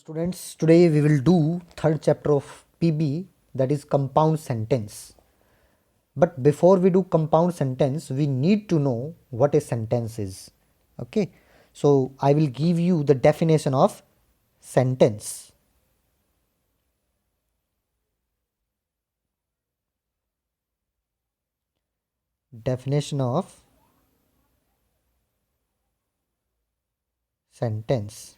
Students, today we will do third chapter of PB, that is compound sentence. But before we do compound sentence, we need to know what a sentence is. Okay, so I will give you the definition of sentence. Definition of sentence.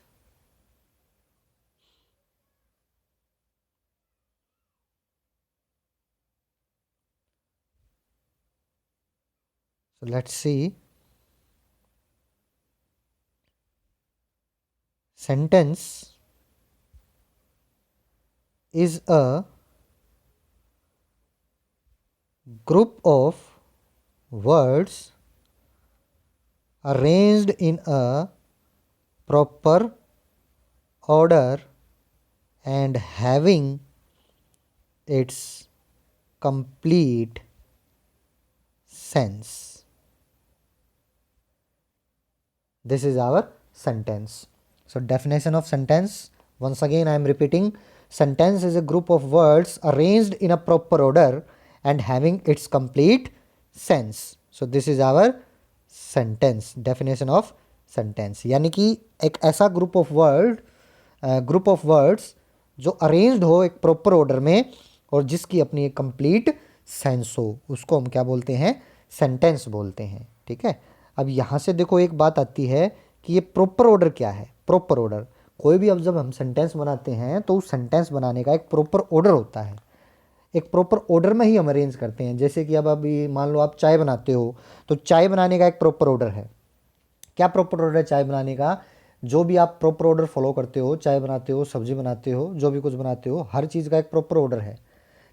So let's see. Sentence is a group of words arranged in a proper order and having its complete sense. This is our sentence. So definition of sentence, once again I am repeating, sentence is a group of words arranged in a proper order and having its complete sense. So this is our sentence, definition of sentence. यानी कि एक ऐसा group of words जो arranged हो एक proper order में और जिसकी अपनी एक कंप्लीट सेंस हो, उसको हम क्या बोलते हैं? सेंटेंस बोलते हैं. ठीक है. अब यहाँ से देखो एक बात आती है कि ये प्रॉपर ऑर्डर क्या है. प्रॉपर ऑर्डर, कोई भी अब जब हम सेंटेंस बनाते हैं तो उस सेंटेंस बनाने का एक प्रॉपर ऑर्डर होता है. एक प्रॉपर ऑर्डर में ही हम अरेंज करते हैं. जैसे कि अब अभी मान लो आप चाय बनाते हो तो चाय बनाने का एक प्रॉपर ऑर्डर है. क्या प्रॉपर ऑर्डर है चाय बनाने का? जो भी आप प्रॉपर ऑर्डर फॉलो करते हो, चाय बनाते हो, सब्जी बनाते हो, जो भी कुछ बनाते हो, हर चीज़ का एक प्रॉपर ऑर्डर है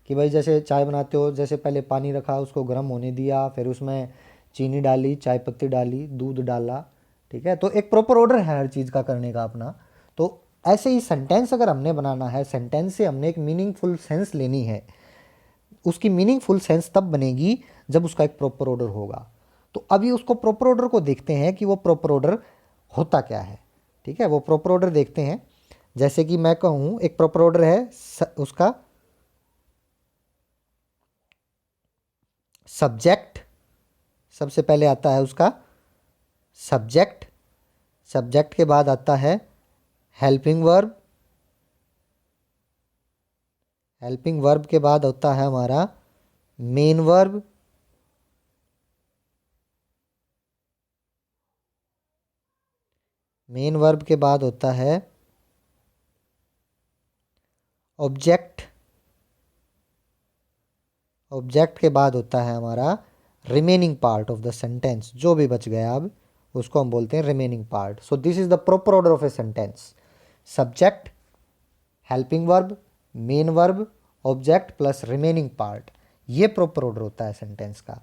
कि भाई जैसे चाय बनाते हो, जैसे पहले पानी रखा, उसको गर्म होने दिया, फिर उसमें चीनी डाली, चाय पत्ती डाली, दूध डाला. ठीक है. तो एक प्रॉपर ऑर्डर है हर चीज़ का करने का अपना. तो ऐसे ही सेंटेंस अगर हमने बनाना है, सेंटेंस से हमने एक मीनिंगफुल सेंस लेनी है. उसकी मीनिंगफुल सेंस तब बनेगी जब उसका एक प्रॉपर ऑर्डर होगा. तो अभी उसको प्रॉपर ऑर्डर को देखते हैं कि वो प्रॉपर ऑर्डर होता क्या है. ठीक है. वो प्रॉपर ऑर्डर देखते हैं. जैसे कि मैं कहूँ एक प्रॉपर ऑर्डर है उसका सब्जेक्ट, सबसे पहले आता है उसका सब्जेक्ट. सब्जेक्ट के बाद आता है हेल्पिंग वर्ब. हेल्पिंग वर्ब के बाद होता है हमारा मेन वर्ब. मेन वर्ब के बाद होता है ऑब्जेक्ट. ऑब्जेक्ट के बाद होता है हमारा remaining part of the sentence. जो भी बच गया अब उसको हम बोलते हैं remaining part. So this is the proper order of a sentence. Subject, helping verb, main verb, object plus remaining part. ये प्रॉपर ऑर्डर होता है सेंटेंस का.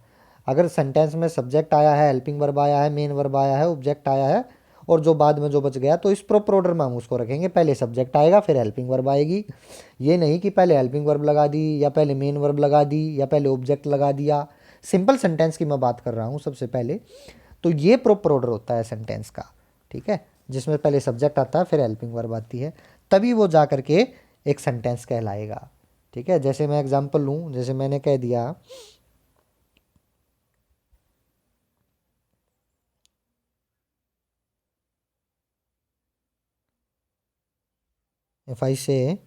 अगर सेंटेंस में सब्जेक्ट आया है, हेल्पिंग वर्ब आया है, मेन वर्ब आया है, ऑब्जेक्ट आया है और जो बाद में जो बच गया, तो इस प्रॉपर ऑर्डर में हम उसको रखेंगे. पहले सब्जेक्ट आएगा, फिर हेल्पिंग वर्ब आएगी. ये नहीं कि पहले हेल्पिंग वर्ब लगा दी या पहले मेन वर्ब लगा दी या पहले ऑब्जेक्ट लगा दिया. सिंपल सेंटेंस की मैं बात कर रहा हूँ सबसे पहले. तो ये प्रॉपर ऑर्डर होता है सेंटेंस का. ठीक है. जिसमें पहले सब्जेक्ट आता है, फिर हेल्पिंग वर्ब आती है, तभी वो जा करके एक सेंटेंस कहलाएगा. ठीक है. जैसे मैं एग्जांपल लूँ, जैसे मैंने कह दिया if I say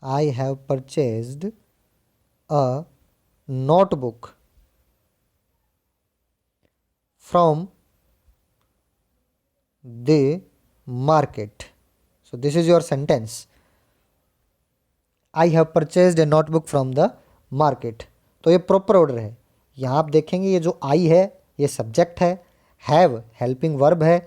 I have purchased a notebook from the market. So this is your sentence. I have purchased a notebook from the market. तो ये प्रॉपर ऑर्डर है. यहाँ आप देखेंगे ये जो आई है ये सब्जेक्ट है, हैव हेल्पिंग वर्ब है,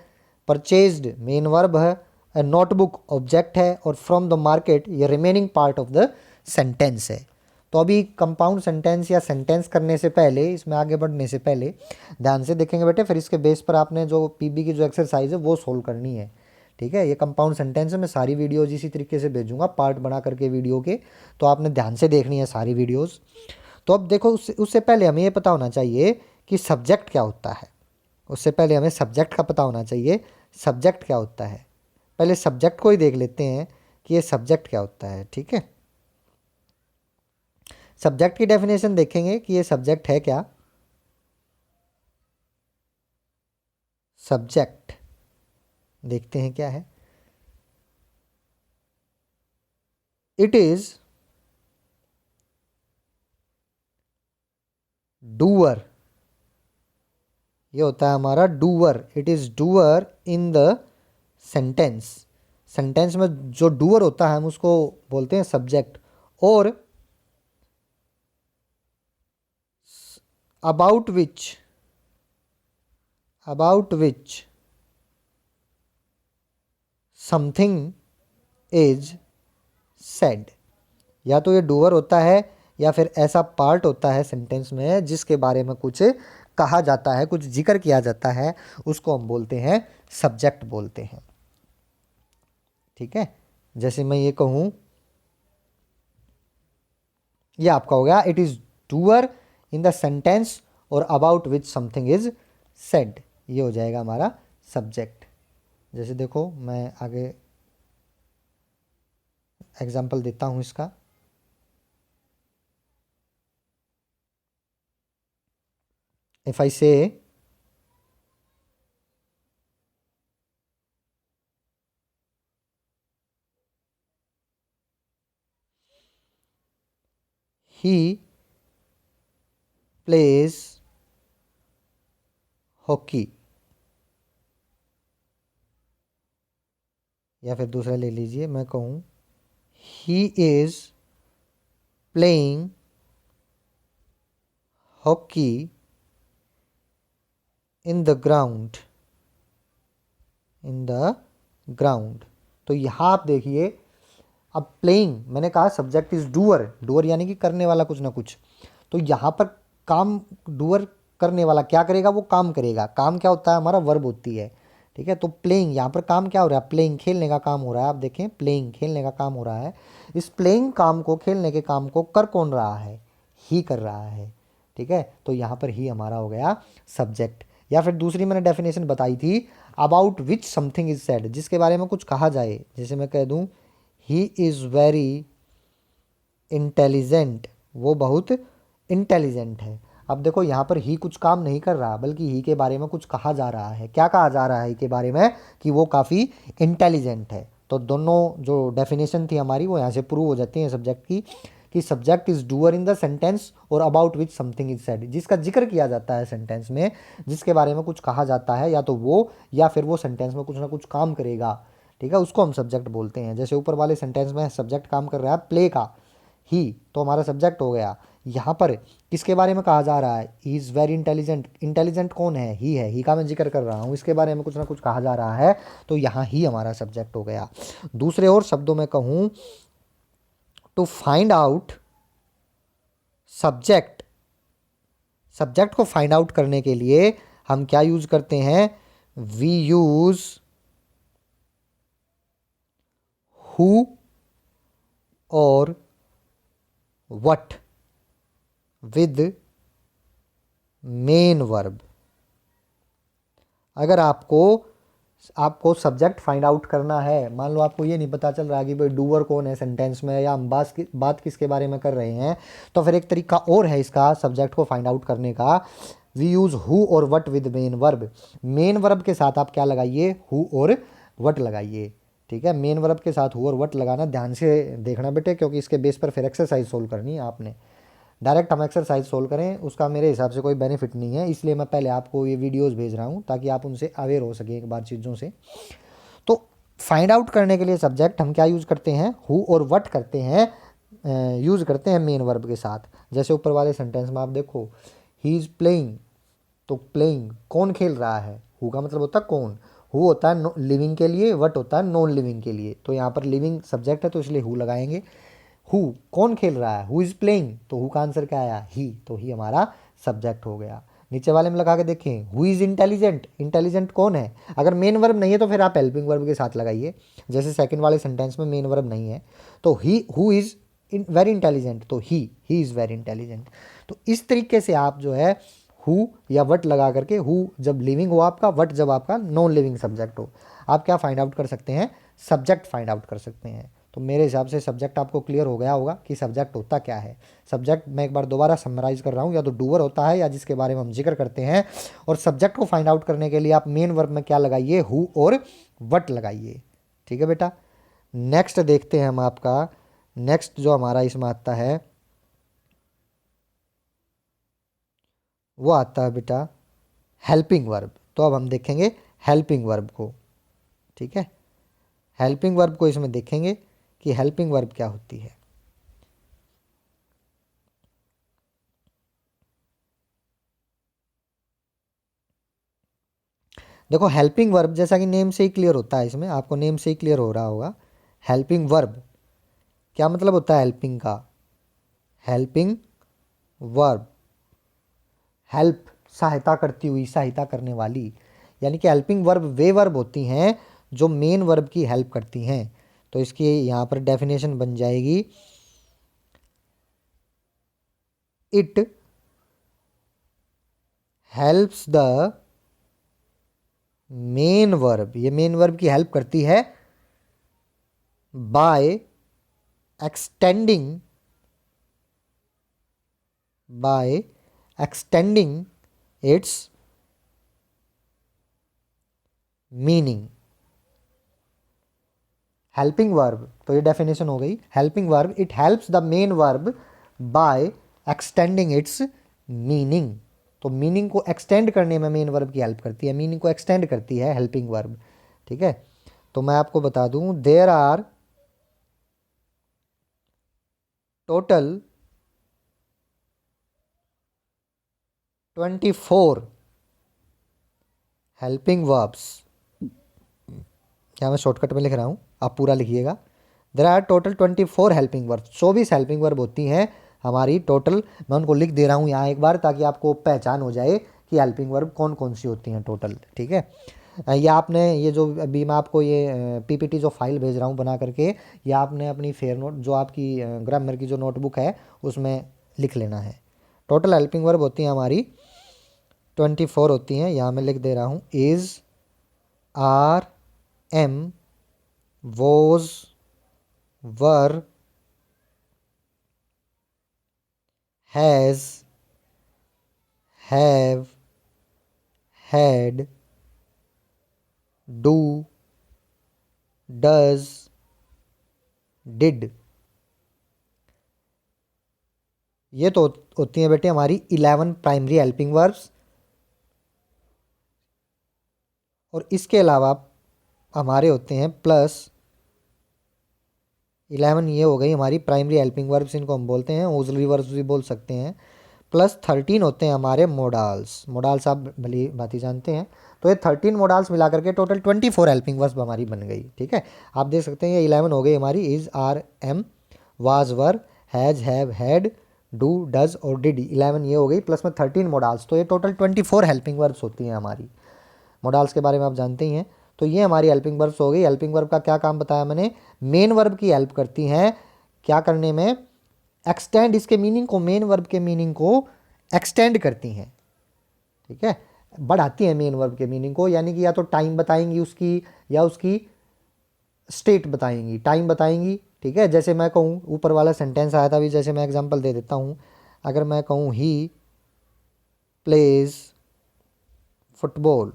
परचेज्ड मेन वर्ब है, ए नोटबुक ऑब्जेक्ट है और फ्रॉम द मार्केट ये remaining part of the sentence है. तो अभी कंपाउंड सेंटेंस या सेंटेंस करने से पहले, इसमें आगे बढ़ने से पहले ध्यान से देखेंगे बेटे, फिर इसके बेस पर आपने जो पीबी की जो एक्सरसाइज है वो सोल्व करनी है. ठीक है. ये कंपाउंड सेंटेंस है. मैं सारी वीडियोज़ इसी तरीके से भेजूंगा पार्ट बना करके वीडियो के, तो आपने ध्यान से देखनी है सारी वीडियोज़. तो अब देखो उससे पहले हमें ये पता होना चाहिए कि सब्जेक्ट क्या होता है। उससे पहले हमें सब्जेक्ट का पता होना चाहिए, सब्जेक्ट क्या होता है। पहले सब्जेक्ट को ही देख लेते हैं कि ये सब्जेक्ट क्या होता है। ठीक है, सब्जेक्ट की डेफिनेशन देखेंगे कि ये सब्जेक्ट है क्या। सब्जेक्ट देखते हैं क्या है। इट इज डूअर, ये होता है हमारा doer. It is doer in the sentence. Sentence में जो डूअर होता है हम उसको बोलते हैं सब्जेक्ट। और about which, about which something is said, या तो ये डूअर होता है या फिर ऐसा पार्ट होता है सेंटेंस में जिसके बारे में कुछ कहा जाता है, कुछ जिक्र किया जाता है, उसको हम बोलते हैं सब्जेक्ट बोलते हैं। ठीक है, जैसे मैं ये कहूँ, ये आपका हो गया it is doer in the sentence or about which something is said, ये हो जाएगा हमारा सब्जेक्ट। जैसे देखो मैं आगे एग्जाम्पल देता हूँ इसका। इफ आई से he plays hockey, या फिर दूसरा ले लीजिए, मैं कहूँ he is playing hockey in the ground, in the ground. तो यहाँ आप देखिए, अब प्लेइंग मैंने कहा सब्जेक्ट इज डूअर, डूअर यानी कि करने वाला कुछ ना कुछ। तो यहाँ पर काम, डूअर करने वाला क्या करेगा, वो काम करेगा। काम क्या होता है हमारा, वर्ब होती है। ठीक है, तो प्लेइंग यहाँ पर काम क्या हो रहा है, प्लेइंग खेलने का काम हो रहा है। आप देखें प्लेइंग खेलने का काम हो रहा है। इस प्लेइंग काम को, खेलने के काम को कर कौन रहा है, ही कर रहा है। ठीक है, तो यहाँ पर ही हमारा हो गया सब्जेक्ट। या फिर दूसरी मैंने डेफिनेशन बताई थी, about which something is said, जिसके बारे में कुछ कहा जाए। जैसे मैं कह दूँ ही इज़ वेरी इंटेलिजेंट, वो बहुत इंटेलिजेंट है। अब देखो यहाँ पर ही कुछ काम नहीं कर रहा, बल्कि ही के बारे में कुछ कहा जा रहा है। क्या कहा जा रहा है ही के बारे में, कि वो काफ़ी इंटेलिजेंट है। तो दोनों जो डेफिनेशन थी हमारी वो यहाँ से प्रूव हो जाती हैं सब्जेक्ट की, कि subject is doer in the sentence or about which something is said, जिसका जिक्र किया जाता है सेंटेंस में, जिसके बारे में कुछ कहा जाता है, या तो वो या फिर वो सेंटेंस में कुछ ना कुछ काम करेगा। ठीक है, उसको हम सब्जेक्ट बोलते हैं। जैसे ऊपर वाले सेंटेंस में सब्जेक्ट काम कर रहा है प्ले का, ही, तो हमारा सब्जेक्ट हो गया। यहाँ पर किसके बारे में कहा जा रहा है, he is very intelligent. Intelligent कौन है, ही है, ही का मैं जिक्र कर रहा हूँ, इसके बारे में कुछ ना कुछ कहा जा रहा है, तो यहाँ ही हमारा सब्जेक्ट हो गया। दूसरे और शब्दों में कहूँ to find out subject, subject को फाइंड आउट करने के लिए हम क्या यूज करते हैं, वी यूज हु और वट विद मेन वर्ब। अगर आपको सब्जेक्ट फाइंड आउट करना है, मान लो आपको ये नहीं पता चल रहा कि भाई डूअर कौन है सेंटेंस में, या हम बात किसके बारे में कर रहे हैं, तो फिर एक तरीका और है इसका सब्जेक्ट को फाइंड आउट करने का, वी यूज़ हु और what with main verb. Main verb के साथ आप क्या लगाइए, हु और वट लगाइए। ठीक है, मेन वर्ब के साथ हु और वट लगाना ध्यान से देखना बेटे, क्योंकि इसके बेस पर फिर एक्सरसाइज सोल्व करनी है आपने। डायरेक्ट हम एक्सरसाइज सोल्व करें उसका मेरे हिसाब से कोई बेनिफिट नहीं है, इसलिए मैं पहले आपको ये वीडियोस भेज रहा हूँ ताकि आप उनसे अवेयर हो सके एक बार चीज़ों से। तो फाइंड आउट करने के लिए सब्जेक्ट हम क्या यूज़ करते हैं, हु और वट करते हैं, यूज़ करते हैं मेन वर्ब के साथ। जैसे ऊपर वाले सेंटेंस में आप देखो, ही इज़ प्लेइंग, तो प्लेइंग कौन खेल रहा है, हु का मतलब होता है कौन, हु होता है लिविंग के लिए, वट होता है नॉन लिविंग के लिए। तो यहाँ पर लिविंग सब्जेक्ट है तो इसलिए हु लगाएंगे। हु कौन खेल रहा है, हु इज़ प्लेइंग, तो हु का आंसर क्या आया, ही, तो ही हमारा सब्जेक्ट हो गया। नीचे वाले में लगा के देखें, हु इज़ इंटेलिजेंट, इंटेलिजेंट कौन है, अगर मेन वर्ब नहीं है तो फिर आप हेल्पिंग वर्ब के साथ लगाइए। जैसे सेकंड वाले सेंटेंस में मेन वर्ब नहीं है, तो he who is very intelligent, तो ही इज़ वेरी इंटेलिजेंट। तो इस तरीके से आप जो है हु या वट लगा करके, हु जब लिविंग हो आपका, वट जब आपका नॉन लिविंग सब्जेक्ट हो, आप क्या फाइंड आउट कर सकते हैं, सब्जेक्ट फाइंड आउट कर सकते हैं। तो मेरे हिसाब से सब्जेक्ट आपको क्लियर हो गया होगा कि सब्जेक्ट होता क्या है। सब्जेक्ट मैं एक बार दोबारा समराइज कर रहा हूँ, या तो डूअर होता है या जिसके बारे में हम जिक्र करते हैं। और सब्जेक्ट को फाइंड आउट करने के लिए आप मेन वर्ब में क्या लगाइए, हु और वट लगाइए। ठीक है बेटा। नेक्स्ट देखते हैं हम आपका, नेक्स्ट जो हमारा इसमें आता है वो आता है बेटा हेल्पिंग वर्ब। तो अब हम देखेंगे हेल्पिंग वर्ब को। ठीक है, हेल्पिंग वर्ब को इसमें देखेंगे कि हेल्पिंग वर्ब क्या होती है। देखो हेल्पिंग वर्ब जैसा कि नेम से ही क्लियर होता है, इसमें आपको नेम से ही क्लियर हो रहा होगा। हेल्पिंग वर्ब क्या मतलब होता है हेल्पिंग का, हेल्पिंग वर्ब हेल्प, सहायता करती हुई, सहायता करने वाली। यानी कि हेल्पिंग वर्ब वे वर्ब होती हैं जो मेन वर्ब की हेल्प करती हैं। तो इसकी यहाँ पर डेफिनेशन बन जाएगी, it helps the main verb, ये मेन वर्ब की हेल्प करती है by extending, by extending its meaning. Helping verb, तो ये डेफिनेशन हो गई। Helping verb, it helps the main verb by extending its meaning. तो मीनिंग को एक्सटेंड करने में मेन वर्ब की हेल्प करती है, मीनिंग को एक्सटेंड करती है हेल्पिंग वर्ब। ठीक है, तो मैं आपको बता दूं, there are total 24 helping verbs. क्या मैं शॉर्टकट में लिख रहा हूँ, आप पूरा लिखिएगा। There are total 24 helping verb, 24 helping verb होती हैं हमारी टोटल। मैं उनको लिख दे रहा हूँ यहाँ एक बार, ताकि आपको पहचान हो जाए कि हेल्पिंग वर्ब कौन कौन सी होती हैं टोटल। ठीक है, ये आपने, ये जो अभी मैं आपको ये पीपीटी जो फाइल भेज रहा हूँ बना करके, ये आपने अपनी फेयर नोट जो आपकी ग्रामर की जो नोटबुक है उसमें लिख लेना है। टोटल हेल्पिंग वर्ब होती हैं हमारी 24 होती हैं। यहाँ मैं लिख दे रहा हूँ, is, are, am, was, were, has, have, had, do, does, did. ये तो होती हैं बेटे हमारी 11 प्राइमरी हेल्पिंग वर्ब्स। और इसके अलावा हमारे होते हैं प्लस 11, ये हो गई हमारी प्राइमरी हेल्पिंग वर्ब्स, इनको हम बोलते हैं ऑक्सिलरी वर्ब्स भी बोल सकते हैं। प्लस 13 होते हैं हमारे मोडाल्स, मोडाल्स आप भली भांति जानते हैं। तो ये 13 मोडाल्स मिला करके टोटल 24 हेल्पिंग वर्ब्स हमारी बन गई। ठीक है, आप देख सकते हैं ये 11 हो गई हमारी, is, are, am, was, were, has, have, had, do, does और डिड। 11 ये हो गई, प्लस में 13 मोडाल्स, तो ये टोटल 24 हेल्पिंग वर्ब्स होती हैं हमारी। मोडाल्स के बारे में आप जानते ही हैं। तो ये हमारी हेल्पिंग वर्ब्स हो गई। हेल्पिंग वर्ब का क्या काम बताया मैंने, मेन वर्ब की हेल्प करती हैं क्या करने में, एक्सटेंड, इसके मीनिंग को, मेन वर्ब के मीनिंग को एक्सटेंड करती हैं। ठीक है, बढ़ाती हैं मेन वर्ब के मीनिंग को, यानी कि या तो टाइम बताएंगी उसकी, या उसकी स्टेट बताएंगी, टाइम बताएंगी। ठीक है, जैसे मैं कहूँ, ऊपर वाला सेंटेंस आया था अभी, जैसे मैं एग्जांपल दे देता हूँ। अगर मैं कहूँ ही प्लेज फुटबॉल,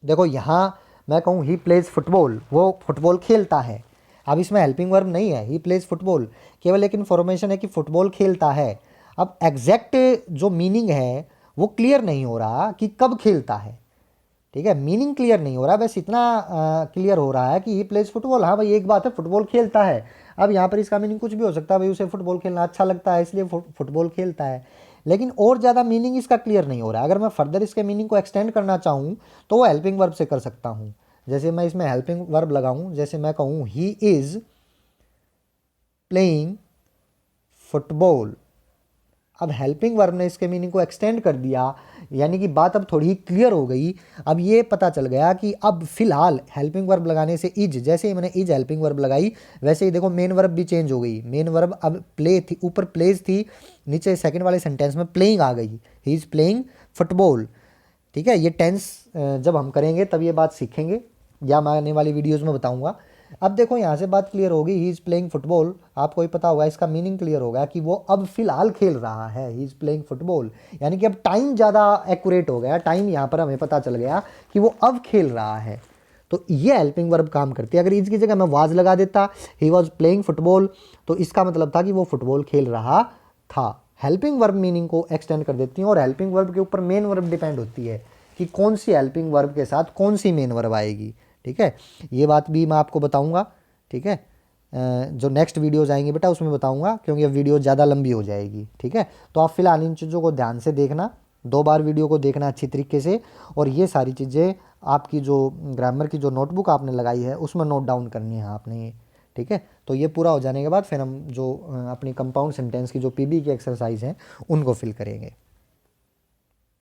देखो यहाँ मैं कहूँ ही प्लेज फुटबॉल, वो फुटबॉल खेलता है। अब इसमें हेल्पिंग वर्ब नहीं है, ही प्लेज फुटबॉल, केवल एक इन्फॉर्मेशन है कि फुटबॉल खेलता है। अब एग्जैक्ट जो मीनिंग है वो क्लियर नहीं हो रहा कि कब खेलता है। ठीक है, मीनिंग क्लियर नहीं हो रहा, बस इतना क्लियर हो रहा है कि ही प्लेज फुटबॉल। हाँ भाई, एक बात है, फुटबॉल खेलता है। अब यहाँ पर इसका मीनिंग कुछ भी हो सकता है, भाई उसे फुटबॉल खेलना अच्छा लगता है इसलिए फुटबॉल खेलता है। लेकिन और ज़्यादा मीनिंग इसका क्लियर नहीं हो रहा है। अगर मैं फर्दर इसके मीनिंग को एक्सटेंड करना चाहूँ तो वो हेल्पिंग वर्ब से कर सकता हूँ। जैसे मैं इसमें हेल्पिंग वर्ब लगाऊँ, जैसे मैं कहूँ ही इज़ प्लेइंग फुटबॉल। अब हेल्पिंग वर्ब ने इसके मीनिंग को एक्सटेंड कर दिया यानी कि बात अब थोड़ी क्लियर हो गई। अब ये पता चल गया कि अब फिलहाल हेल्पिंग वर्ब लगाने से इज, जैसे ही मैंने इज हेल्पिंग वर्ब लगाई वैसे ही देखो मेन वर्ब भी चेंज हो गई। मेन वर्ब अब प्ले थी, ऊपर प्लेज थी, नीचे सेकंड वाले सेंटेंस में प्लेइंग आ गई, ही इज़ प्लेइंग फुटबॉल। ठीक है, ये टेंस जब हम करेंगे तब ये बात सीखेंगे, या मैं आने वाली वीडियोज़ में बताऊँगा। अब देखो यहाँ से बात क्लियर होगी, ही इज़ प्लेइंग फुटबॉल, आपको ही पता होगा इसका मीनिंग क्लियर होगा कि वो अब फिलहाल खेल रहा है, ही इज़ प्लेइंग फुटबॉल। यानी कि अब टाइम ज़्यादा एक्यूरेट हो गया, टाइम यहाँ पर हमें पता चल गया कि वो अब खेल रहा है। तो ये हेल्पिंग वर्ब काम करती है। अगर इज की जगह मैं वाज लगा देता, ही वॉज प्लेइंग फुटबॉल, तो इसका मतलब था कि वो फुटबॉल खेल रहा था। हेल्पिंग वर्ब मीनिंग को एक्सटेंड कर देती हैं, और हेल्पिंग वर्ब के ऊपर मेन वर्ब डिपेंड होती है कि कौन सी हेल्पिंग वर्ब के साथ कौन सी मेन वर्ब आएगी। ठीक है, ये बात भी मैं आपको बताऊंगा। ठीक है, जो नेक्स्ट वीडियोज़ आएंगी बेटा उसमें बताऊंगा, क्योंकि अब वीडियो ज़्यादा लंबी हो जाएगी। ठीक है, तो आप फिलहाल इन चीज़ों को ध्यान से देखना, 2 बार वीडियो को देखना अच्छी तरीके से, और ये सारी चीज़ें आपकी जो ग्रामर की जो नोटबुक आपने लगाई है उसमें नोट डाउन करनी है आपने ये। ठीक है, तो ये पूरा हो जाने के बाद फिर हम जो अपनी कंपाउंड सेंटेंस की जो पीबी की एक्सरसाइज हैं उनको फिल करेंगे।